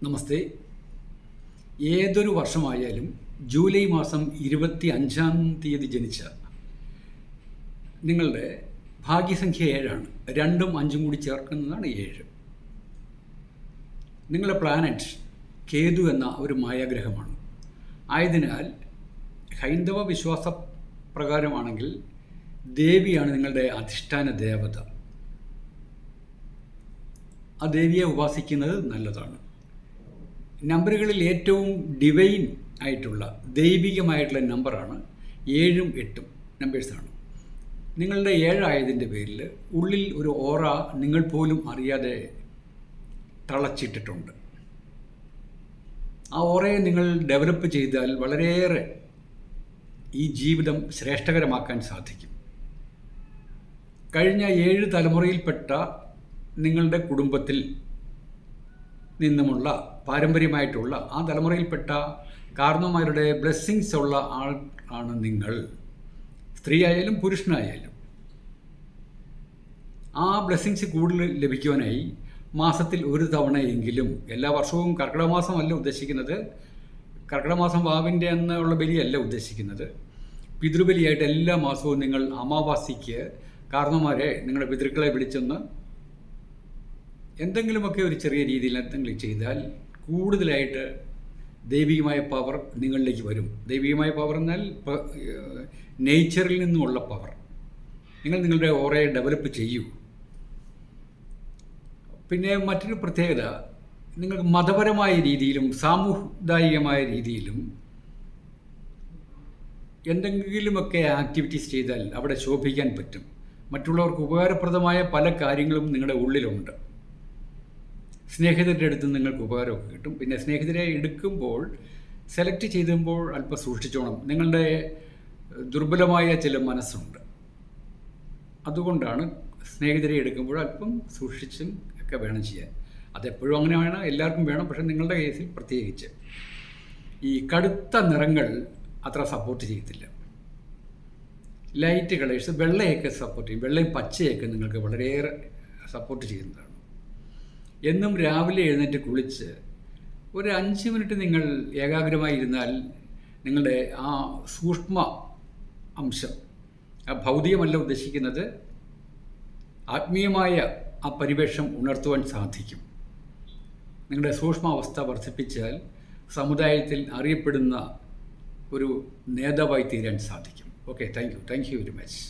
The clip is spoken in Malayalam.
നമസ്തേ. ഏതൊരു വർഷമായാലും ജൂലൈ മാസം 25-ാം തീയതി ജനിച്ച നിങ്ങളുടെ ഭാഗ്യസംഖ്യ 7ആണ്. 2ഉം 5ഉം കൂടി ചേർക്കുന്നതാണ് 7. നിങ്ങളുടെ പ്ലാനറ്റ് കേതു എന്ന ഒരു മായാഗ്രഹമാണ്. ആയതിനാൽ ഹൈന്ദവ വിശ്വാസ പ്രകാരമാണെങ്കിൽ ദേവിയാണ് നിങ്ങളുടെ അധിഷ്ഠാന ദേവത. ആ ദേവിയെ ഉപാസിക്കുന്നത് നല്ലതാണ്. നമ്പറുകളിൽ ഏറ്റവും ഡിവൈൻ ആയിട്ടുള്ള ദൈവികമായിട്ടുള്ള നമ്പറാണ് 7ഉം 8ഉം നമ്പേഴ്സാണ്. നിങ്ങളുടെ 7 ആയതിൻ്റെ പേരിൽ ഉള്ളിൽ ഒരു ഓറ നിങ്ങൾ പോലും അറിയാതെ തളച്ചിട്ടിട്ടുണ്ട്. ആ ഓറയെ നിങ്ങൾ ഡെവലപ്പ് ചെയ്താൽ വളരെയേറെ ഈ ജീവിതം ശ്രേഷ്ഠകരമാക്കാൻ സാധിക്കും. കഴിഞ്ഞ 7 തലമുറയിൽപ്പെട്ട നിങ്ങളുടെ കുടുംബത്തിൽ നിന്നുമുള്ള പാരമ്പര്യമായിട്ടുള്ള ആ തലമുറയിൽപ്പെട്ട കാരണവന്മാരുടെ ബ്ലെസ്സിങ്സ് ഉള്ള ആൾ ആണ് നിങ്ങൾ. സ്ത്രീ ആയാലും പുരുഷനായാലും ആ ബ്ലെസ്സിങ്സ് കൂടുതൽ ലഭിക്കുവാനായി മാസത്തിൽ ഒരു തവണയെങ്കിലും, എല്ലാ വർഷവും കർക്കിടക മാസമല്ല ഉദ്ദേശിക്കുന്നത്, കർക്കിടക മാസം വാവിൻ്റെ എന്നുള്ള ബലിയല്ല ഉദ്ദേശിക്കുന്നത്. പിതൃബലിയായിട്ട് എല്ലാ മാസവും നിങ്ങൾ അമാവാസിക്ക് കാരണവന്മാരെ, നിങ്ങളുടെ പിതൃക്കളെ വിളിച്ചൊന്ന് എന്തെങ്കിലുമൊക്കെ ഒരു ചെറിയ രീതിയിൽ എന്തെങ്കിലും ചെയ്താൽ കൂടുതലായിട്ട് ദൈവികമായ പവർ നിങ്ങളിലേക്ക് വരും. ദൈവികമായ പവർ എന്നാൽ നേച്ചറിൽ നിന്നുമുള്ള പവർ. നിങ്ങൾ നിങ്ങളുടെ ഓറയെ ഡെവലപ്പ് ചെയ്യൂ. പിന്നെ മറ്റൊരു പ്രത്യേകത, നിങ്ങൾക്ക് മതപരമായ രീതിയിലും സാമുദായികമായ രീതിയിലും എന്തെങ്കിലുമൊക്കെ ആക്ടിവിറ്റീസ് ചെയ്താൽ അവിടെ ശോഭിക്കാൻ പറ്റും. മറ്റുള്ളവർക്ക് ഉപകാരപ്രദമായ പല കാര്യങ്ങളും നിങ്ങളുടെ ഉള്ളിലുണ്ട്. സ്നേഹിതരുടെ അടുത്ത് നിങ്ങൾക്ക് ഉപകാരമൊക്കെ കിട്ടും. പിന്നെ സ്നേഹിതരെ എടുക്കുമ്പോൾ, സെലക്ട് ചെയ്യുമ്പോൾ അല്പം സൂക്ഷിച്ചോണം. നിങ്ങളുടെ ദുർബലമായ ചില മനസ്സുണ്ട്. അതുകൊണ്ടാണ് സ്നേഹിതരെ എടുക്കുമ്പോൾ അല്പം സൂക്ഷിച്ചും ഒക്കെ വേണം ചെയ്യാൻ. അതെപ്പോഴും അങ്ങനെ വേണം, എല്ലാവർക്കും വേണം. പക്ഷേ നിങ്ങളുടെ കേസിൽ പ്രത്യേകിച്ച് ഈ കടുത്ത നിറങ്ങൾ അത്ര സപ്പോർട്ട് ചെയ്യത്തില്ല. ലൈറ്റ് കളേഴ്സ്, വെള്ളയൊക്കെ സപ്പോർട്ട് ചെയ്യും. വെള്ളയും പച്ചയൊക്കെ നിങ്ങൾക്ക് വളരെയേറെ സപ്പോർട്ട് ചെയ്യുന്നതാണ്. എന്നും രാവിലെ എഴുന്നേറ്റ് കുളിച്ച് ഒരു 5 മിനിറ്റ് നിങ്ങൾ ഏകാഗ്രമായി ഇരുന്നാൽ നിങ്ങളുടെ ആ സൂക്ഷ്മ അംശം, ആ ഭൗതികമല്ല ഉദ്ദേശിക്കുന്നത്, ആത്മീയമായ ആ പരിവേഷം ഉണർത്തുവാൻ സാധിക്കും. നിങ്ങളുടെ സൂക്ഷ്മാവസ്ഥ വർദ്ധിപ്പിച്ചാൽ സമുദായത്തിൽ അറിയപ്പെടുന്ന ഒരു നേതാവായി തീരാൻ സാധിക്കും. Okay, thank you very much.